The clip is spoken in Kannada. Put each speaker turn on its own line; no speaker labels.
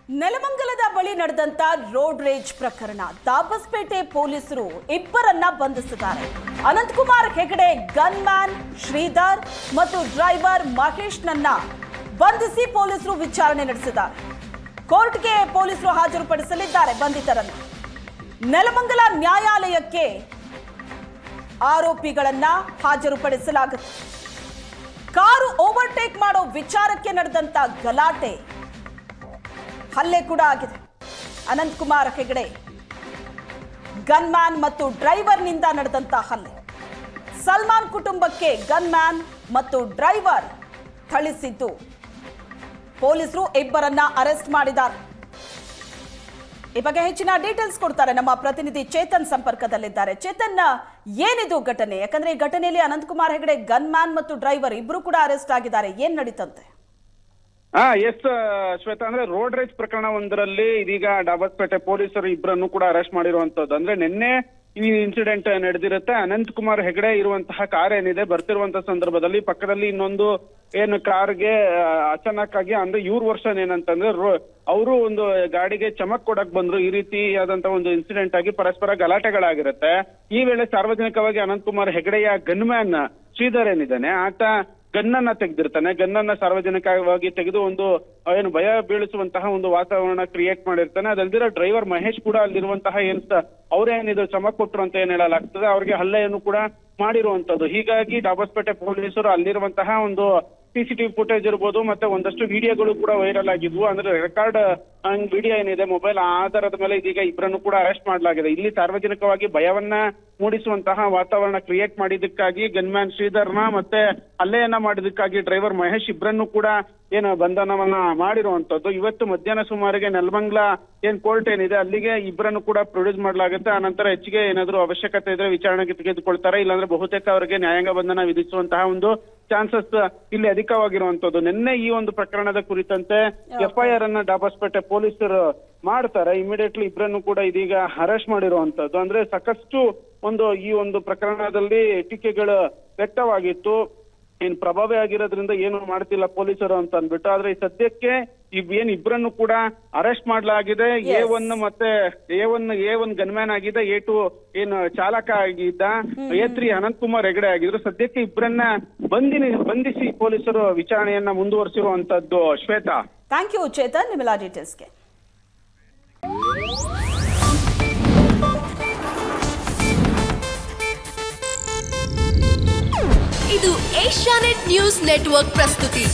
ನೆಲಮಂಗಲದ ಬಳಿ ನಡೆದಂತ ರೋಡ್ ರೇಜ್ ಪ್ರಕರಣ ದಾಬಸ್ಪೇಟೆ ಪೊಲೀಸರು ಇಬ್ಬರನ್ನ ಬಂಧಿಸಿದ್ದಾರೆ. ಅನಂತಕುಮಾರ್ ಹೆಗಡೆ ಗನ್ ಮ್ಯಾನ್ ಶ್ರೀಧರ್ ಮತ್ತು ಡ್ರೈವರ್ ಮಹೇಶ್ನನ್ನ ಬಂಧಿಸಿ ಪೊಲೀಸರು ವಿಚಾರಣೆ ನಡೆಸಿದ್ದಾರೆ. ಕೋರ್ಟ್ಗೆ ಪೊಲೀಸರು ಹಾಜರುಪಡಿಸಲಿದ್ದಾರೆ ಬಂಧಿತರನ್ನು. ನೆಲಮಂಗಲ ನ್ಯಾಯಾಲಯಕ್ಕೆ ಆರೋಪಿಗಳನ್ನ ಹಾಜರುಪಡಿಸಲಾಗುತ್ತೆ. ಕಾರು ಓವರ್ಟೇಕ್ ಮಾಡೋ ವಿಚಾರಕ್ಕೆ ನಡೆದಂತ ಗಲಾಟೆ, ಹಲ್ಲೆ ಕೂಡ ಆಗಿದೆ. ಅನಂತಕುಮಾರ್ ಹೆಗಡೆ ಗನ್ ಮ್ಯಾನ್ ಮತ್ತು ಡ್ರೈವರ್ನಿಂದ ನಡೆದಂತ ಹಲ್ಲೆ. ಸಲ್ಮಾನ್ ಕುಟುಂಬಕ್ಕೆ ಗನ್ ಮ್ಯಾನ್ ಮತ್ತು ಡ್ರೈವರ್ ಥಳಿಸಿದ್ದು ಪೊಲೀಸರು ಇಬ್ಬರನ್ನ ಅರೆಸ್ಟ್ ಮಾಡಿದ್ದಾರೆ. ಈ ಬಗ್ಗೆ ಹೆಚ್ಚಿನ ಡೀಟೇಲ್ಸ್ ಕೊಡ್ತಾರೆ ನಮ್ಮ ಪ್ರತಿನಿಧಿ ಚೇತನ್ ಸಂಪರ್ಕದಲ್ಲಿದ್ದಾರೆ. ಚೇತನ್, ಏನಿದು ಘಟನೆ? ಯಾಕಂದ್ರೆ ಈ ಘಟನೆಯಲ್ಲಿ ಅನಂತಕುಮಾರ್ ಹೆಗಡೆ ಗನ್ ಮ್ಯಾನ್ ಮತ್ತು ಡ್ರೈವರ್ ಇಬ್ರು ಕೂಡ ಅರೆಸ್ಟ್ ಆಗಿದ್ದಾರೆ. ಏನ್ ನಡೀತಂತೆ?
ಎಸ್ ಶ್ವೇತಾ, ಅಂದ್ರೆ ರೋಡ್ ರೇಜ್ ಪ್ರಕರಣ ಒಂದರಲ್ಲಿ ಇದೀಗ ಡಾಬಸ್ಪೇಟೆ ಪೊಲೀಸರು ಇಬ್ಬರನ್ನು ಕೂಡ ಅರೆಸ್ಟ್ ಮಾಡಿರುವಂತದ್ದು. ಅಂದ್ರೆ ನಿನ್ನೆ ಈ ಇನ್ಸಿಡೆಂಟ್ ನಡೆದಿರುತ್ತೆ. ಅನಂತಕುಮಾರ್ ಹೆಗಡೆ ಇರುವಂತಹ ಕಾರ್ ಏನಿದೆ ಬರ್ತಿರುವಂತಹ ಸಂದರ್ಭದಲ್ಲಿ ಪಕ್ಕದಲ್ಲಿ ಇನ್ನೊಂದು ಏನು ಕಾರ್ಗೆ ಅಚಾನಕ್ ಆಗಿ ಅಂದ್ರೆ ಇವ್ರ ವರ್ಷನ್ ಏನಂತಂದ್ರೆ ಅವರು ಒಂದು ಗಾಡಿಗೆ ಚಮಕ್ ಕೊಡಕ್ ಬಂದ್ರು. ಈ ರೀತಿಯಾದಂತಹ ಒಂದು ಇನ್ಸಿಡೆಂಟ್ ಆಗಿ ಪರಸ್ಪರ ಗಲಾಟೆಗಳಾಗಿರುತ್ತೆ. ಈ ವೇಳೆ ಸಾರ್ವಜನಿಕವಾಗಿ ಅನಂತಕುಮಾರ್ ಹೆಗಡೆಯ ಗನ್ ಮ್ಯಾನ್ ಶ್ರೀಧರ್ ಏನಿದ್ದಾನೆ ಆತ ಗನ್ನನ್ನ ತೆಗೆದಿರ್ತಾನೆ. ಗನ್ನನ್ನ ಸಾರ್ವಜನಿಕವಾಗಿ ತೆಗೆದು ಒಂದು ಏನು ಭಯ ಬೀಳಿಸುವಂತಹ ಒಂದು ವಾತಾವರಣ ಕ್ರಿಯೇಟ್ ಮಾಡಿರ್ತಾನೆ. ಅದಲ್ದಿರೋ ಡ್ರೈವರ್ ಮಹೇಶ್ ಕೂಡ ಅಲ್ಲಿರುವಂತಹ ಅವ್ರೇನಿದು ಚಮಕ್ ಕೊಟ್ರು ಅಂತ ಏನ್ ಹೇಳಲಾಗ್ತದೆ, ಅವ್ರಿಗೆ ಹಲ್ಲೆಯನ್ನು ಕೂಡ ಮಾಡಿರುವಂತದ್ದು. ಹೀಗಾಗಿ ಡಾಬಸ್ಪೇಟೆ ಪೊಲೀಸರು ಅಲ್ಲಿರುವಂತಹ ಒಂದು ಸಿಸಿಟಿವಿ ಫುಟೇಜ್ ಇರ್ಬೋದು, ಮತ್ತೆ ಒಂದಷ್ಟು ವಿಡಿಯೋಗಳು ಕೂಡ ವೈರಲ್ ಆಗಿದ್ವು. ಅಂದ್ರೆ ರೆಕಾರ್ಡ್ ವಿಡಿಯೋ ಏನಿದೆ ಮೊಬೈಲ್ ಆಧಾರದ ಮೇಲೆ ಇದೀಗ ಇಬ್ಬರನ್ನು ಕೂಡ ಅರೆಸ್ಟ್ ಮಾಡಲಾಗಿದೆ. ಇಲ್ಲಿ ಸಾರ್ವಜನಿಕವಾಗಿ ಭಯವನ್ನ ಮೂಡಿಸುವಂತಹ ವಾತಾವರಣ ಕ್ರಿಯೇಟ್ ಮಾಡಿದ್ದಕ್ಕಾಗಿ ಗನ್ಮ್ಯಾನ್ ಶ್ರೀಧರ್ನ ಮತ್ತೆ ಹಲ್ಲೆಯನ್ನ ಮಾಡಿದಕ್ಕಾಗಿ ಡ್ರೈವರ್ ಮಹೇಶ್ ಇಬ್ಬರನ್ನು ಕೂಡ ಏನು ಬಂಧನವನ್ನ ಮಾಡಿರುವಂತದ್ದು. ಇವತ್ತು ಮಧ್ಯಾಹ್ನ ಸುಮಾರಿಗೆ ನೆಲಮಂಗಲ ಏನ್ ಕೋರ್ಟ್ ಏನಿದೆ ಅಲ್ಲಿಗೆ ಇಬ್ಬರನ್ನು ಕೂಡ ಪ್ರೊಡ್ಯೂಸ್ ಮಾಡಲಾಗುತ್ತೆ. ಆನಂತರ ಹೆಚ್ಚಿಗೆ ಏನಾದ್ರು ಅವಶ್ಯಕತೆ ಇದ್ರೆ ವಿಚಾರಣೆಗೆ ತೆಗೆದುಕೊಳ್ತಾರೆ. ಇಲ್ಲಾಂದ್ರೆ ಬಹುತೇಕ ಅವರಿಗೆ ನ್ಯಾಯಾಂಗ ಬಂಧನ ವಿಧಿಸುವಂತಹ ಒಂದು ಚಾನ್ಸಸ್ ಇಲ್ಲಿ ಅಧಿಕವಾಗಿರುವಂತದ್ದು. ನಿನ್ನೆ ಈ ಒಂದು ಪ್ರಕರಣದ ಕುರಿತಂತೆ FIR ಅನ್ನ ಡಾಬಸ್ಪೇಟೆ ಪೊಲೀಸರು ಮಾಡ್ತಾರೆ. ಇಮಿಡಿಯೇಟ್ಲಿ ಇಬ್ಬರನ್ನು ಕೂಡ ಇದೀಗ ಅರೆಸ್ಟ್ ಮಾಡಿರುವಂತದ್ದು. ಅಂದ್ರೆ ಸಾಕಷ್ಟು ಈ ಒಂದು ಪ್ರಕರಣದಲ್ಲಿ ಟೀಕೆಗಳು ವ್ಯಕ್ತವಾಗಿತ್ತು. ಏನ್ ಪ್ರಭಾವಿ ಆಗಿರೋದ್ರಿಂದ ಏನು ಮಾಡ್ತಿಲ್ಲ ಪೊಲೀಸರು ಅಂತ ಅಂದ್ಬಿಟ್ಟು. ಆದ್ರೆ ಈ ಸದ್ಯಕ್ಕೆ ಇಬ್ಬರನ್ನು ಕೂಡ ಅರೆಸ್ಟ್ ಮಾಡಲಾಗಿದೆ. A1 ಮತ್ತೆ A1 ಗನ್ಮ್ಯಾನ್ ಆಗಿದೆ, A2 ಏನು ಚಾಲಕ ಆಗಿದ್ದ, A3 ಅನಂತಕುಮಾರ್ ಹೆಗಡೆ ಆಗಿದ್ರು. ಸದ್ಯಕ್ಕೆ ಇಬ್ಬರನ್ನ ಬಂಧಿಸಿ ಪೊಲೀಸರು ವಿಚಾರಣೆಯನ್ನ ಮುಂದುವರಿಸಿರುವಂತದ್ದು. ಶ್ವೇತಾ,
ಥ್ಯಾಂಕ್ ಯು ಚೇತನ್ ನಿಮ್ಮೆಲ್ಲ ಡೀಟೇಲ್ಸ್ಗೆ.
ಇದು ಏಷ್ಯಾನೆಟ್ ನ್ಯೂಸ್ ನೆಟ್ವರ್ಕ್ ಪ್ರಸ್ತುತಿ.